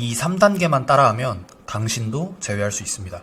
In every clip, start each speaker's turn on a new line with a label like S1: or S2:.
S1: 이 3단계만 따라하면 당신도 제외할 수 있습니다.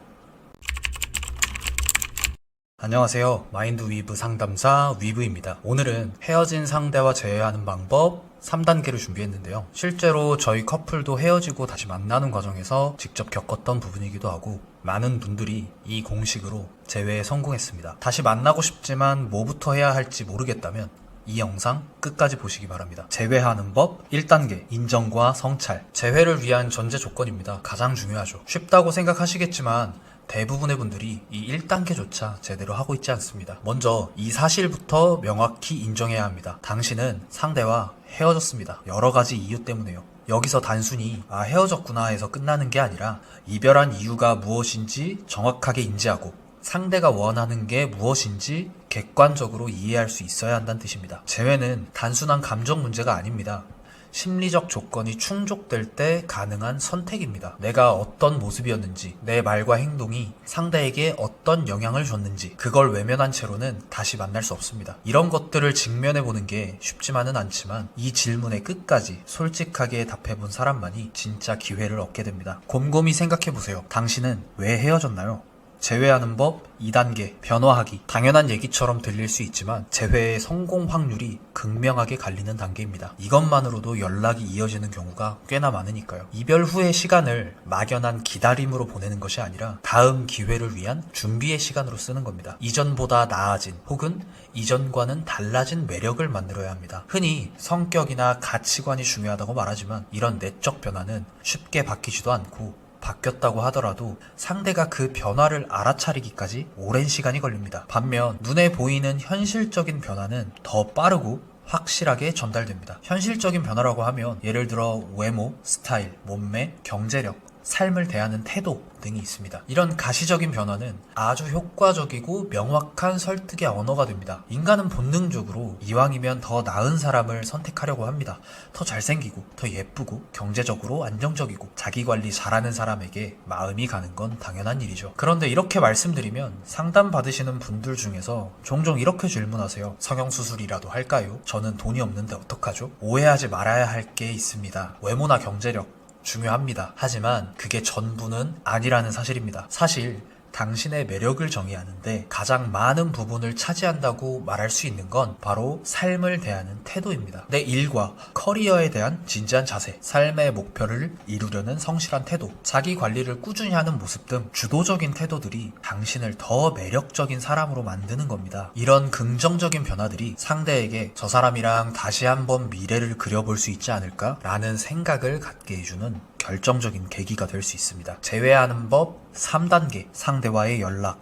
S1: 안녕하세요. 마인드 위브 상담사 위브입니다. 오늘은 헤어진 상대와 재회하는 방법 3단계를 준비했는데요. 실제로 저희 커플도 헤어지고 다시 만나는 과정에서 직접 겪었던 부분이기도 하고 많은 분들이 이 공식으로 재회에 성공했습니다. 다시 만나고 싶지만 뭐부터 해야 할지 모르겠다면 이 영상 끝까지 보시기 바랍니다. 재회하는 법 1단계 인정과 성찰. 재회를 위한 전제 조건입니다. 가장 중요하죠. 쉽다고 생각하시겠지만 대부분의 분들이 이 1단계조차 제대로 하고 있지 않습니다. 먼저 이 사실부터 명확히 인정해야 합니다. 당신은 상대와 헤어졌습니다. 여러 가지 이유 때문에요. 여기서 단순히 헤어졌구나 해서 끝나는 게 아니라 이별한 이유가 무엇인지 정확하게 인지하고 상대가 원하는 게 무엇인지 객관적으로 이해할 수 있어야 한다는 뜻입니다. 재회는 단순한 감정 문제가 아닙니다. 심리적 조건이 충족될 때 가능한 선택입니다. 내가 어떤 모습이었는지, 내 말과 행동이 상대에게 어떤 영향을 줬는지 그걸 외면한 채로는 다시 만날 수 없습니다. 이런 것들을 직면해보는 게 쉽지만은 않지만 이 질문의 끝까지 솔직하게 답해본 사람만이 진짜 기회를 얻게 됩니다. 곰곰이 생각해보세요. 당신은 왜 헤어졌나요? 재회하는 법 2단계 변화하기. 당연한 얘기처럼 들릴 수 있지만 재회의 성공 확률이 극명하게 갈리는 단계입니다. 이것만으로도 연락이 이어지는 경우가 꽤나 많으니까요. 이별 후의 시간을 막연한 기다림으로 보내는 것이 아니라 다음 기회를 위한 준비의 시간으로 쓰는 겁니다. 이전보다 나아진 혹은 이전과는 달라진 매력을 만들어야 합니다. 흔히 성격이나 가치관이 중요하다고 말하지만 이런 내적 변화는 쉽게 바뀌지도 않고 바뀌었다고 하더라도 상대가 그 변화를 알아차리기까지 오랜 시간이 걸립니다. 반면 눈에 보이는 현실적인 변화는 더 빠르고 확실하게 전달됩니다. 현실적인 변화라고 하면 예를 들어 외모, 스타일, 몸매, 경제력, 삶을 대하는 태도 등이 있습니다. 이런 가시적인 변화는 아주 효과적이고 명확한 설득의 언어가 됩니다. 인간은 본능적으로 이왕이면 더 나은 사람을 선택하려고 합니다. 더 잘생기고 더 예쁘고 경제적으로 안정적이고 자기관리 잘하는 사람에게 마음이 가는 건 당연한 일이죠. 그런데 이렇게 말씀드리면 상담 받으시는 분들 중에서 종종 이렇게 질문하세요. 성형수술이라도 할까요? 저는 돈이 없는데 어떡하죠? 오해하지 말아야 할 게 있습니다. 외모나 경제력 중요합니다. 하지만 그게 전부는 아니라는 사실입니다. 사실 당신의 매력을 정의하는데 가장 많은 부분을 차지한다고 말할 수 있는 건 바로 삶을 대하는 태도입니다. 내 일과 커리어에 대한 진지한 자세, 삶의 목표를 이루려는 성실한 태도, 자기 관리를 꾸준히 하는 모습 등 주도적인 태도들이 당신을 더 매력적인 사람으로 만드는 겁니다. 이런 긍정적인 변화들이 상대에게 저 사람이랑 다시 한번 미래를 그려볼 수 있지 않을까? 라는 생각을 갖게 해주는 결정적인 계기가 될 수 있습니다. 재회하는 법 3단계 상대와의 연락.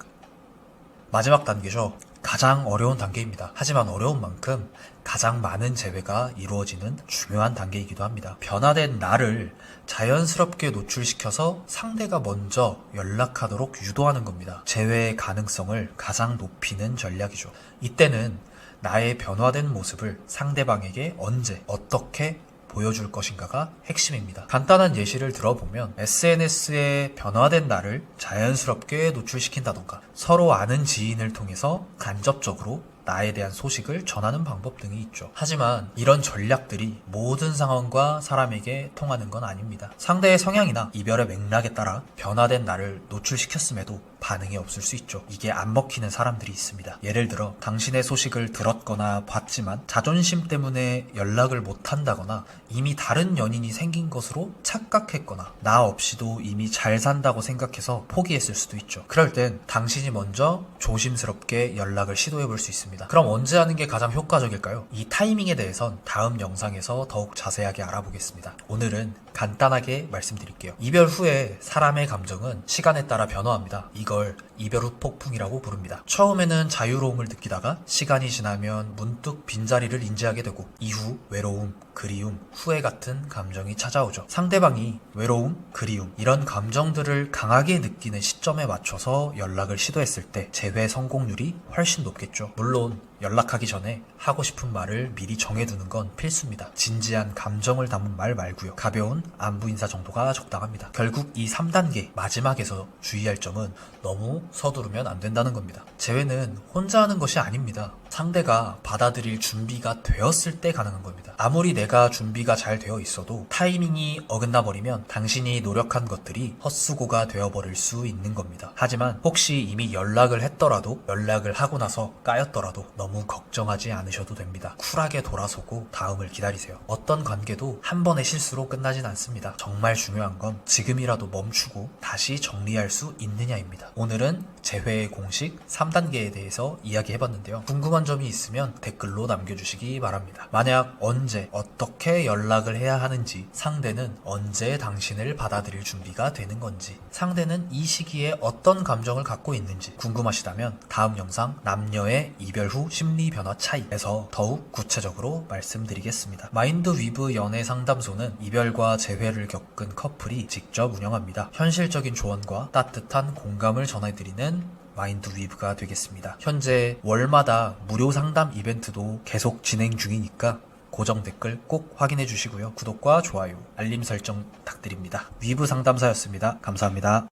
S1: 마지막 단계죠. 가장 어려운 단계입니다. 하지만 어려운 만큼 가장 많은 재회가 이루어지는 중요한 단계이기도 합니다. 변화된 나를 자연스럽게 노출시켜서 상대가 먼저 연락하도록 유도하는 겁니다. 재회의 가능성을 가장 높이는 전략이죠. 이때는 나의 변화된 모습을 상대방에게 언제 어떻게 보여줄 것인가가 핵심입니다. 간단한 예시를 들어보면 SNS에 변화된 나를 자연스럽게 노출시킨다던가 서로 아는 지인을 통해서 간접적으로 나에 대한 소식을 전하는 방법 등이 있죠. 하지만 이런 전략들이 모든 상황과 사람에게 통하는 건 아닙니다. 상대의 성향이나 이별의 맥락에 따라 변화된 나를 노출시켰음에도 반응이 없을 수 있죠. 이게 안 먹히는 사람들이 있습니다. 예를 들어 당신의 소식을 들었거나 봤지만 자존심 때문에 연락을 못한다거나 이미 다른 연인이 생긴 것으로 착각했거나 나 없이도 이미 잘 산다고 생각해서 포기했을 수도 있죠. 그럴 땐 당신이 먼저 조심스럽게 연락을 시도해 볼 수 있습니다. 그럼 언제 하는 게 가장 효과적일까요? 이 타이밍에 대해선 다음 영상에서 더욱 자세하게 알아보겠습니다. 오늘은 간단하게 말씀드릴게요. 이별 후에 사람의 감정은 시간에 따라 변화합니다. 이걸 이별 후 폭풍이라고 부릅니다. 처음에는 자유로움을 느끼다가 시간이 지나면 문득 빈자리를 인지하게 되고 이후 외로움, 그리움, 후회 같은 감정이 찾아오죠. 상대방이 외로움, 그리움 이런 감정들을 강하게 느끼는 시점에 맞춰서 연락을 시도했을 때 재회 성공률이 훨씬 높겠죠. 물론 연락하기 전에 하고 싶은 말을 미리 정해두는 건 필수입니다. 진지한 감정을 담은 말 말고요. 가벼운 안부 인사 정도가 적당합니다. 결국 이 3단계 마지막에서 주의할 점은 너무 서두르면 안 된다는 겁니다. 재회는 혼자 하는 것이 아닙니다. 상대가 받아들일 준비가 되었을 때 가능한 겁니다. 아무리 내가 준비가 잘 되어 있어도 타이밍이 어긋나 버리면 당신이 노력한 것들이 헛수고가 되어버릴 수 있는 겁니다. 하지만 혹시 이미 연락을 했더라도, 연락을 하고 나서 까였더라도 너무 걱정하지 않으셔도 됩니다. 쿨하게 돌아서고 다음을 기다리세요. 어떤 관계도 한 번의 실수로 끝나진 않습니다. 정말 중요한 건 지금이라도 멈추고 다시 정리할 수 있느냐입니다. 오늘은 재회의 공식 3단계에 대해서 이야기해봤는데요. 궁금한 점이 있으면 댓글로 남겨주시기 바랍니다. 만약 언제 어떻게 연락을 해야 하는지, 상대는 언제 당신을 받아들일 준비가 되는 건지, 상대는 이 시기에 어떤 감정을 갖고 있는지 궁금하시다면 다음 영상 남녀의 이별 후 심리 변화 차이에서 더욱 구체적으로 말씀드리겠습니다. 마인드 위브 연애 상담소는 이별과 재회를 겪은 커플이 직접 운영합니다. 현실적인 조언과 따뜻한 공감을 전해드리는 마인드 위브가 되겠습니다. 현재 월마다 무료 상담 이벤트도 계속 진행 중이니까 고정 댓글 꼭 확인해 주시고요. 구독과 좋아요, 알림 설정 부탁드립니다. 위브 상담사였습니다. 감사합니다.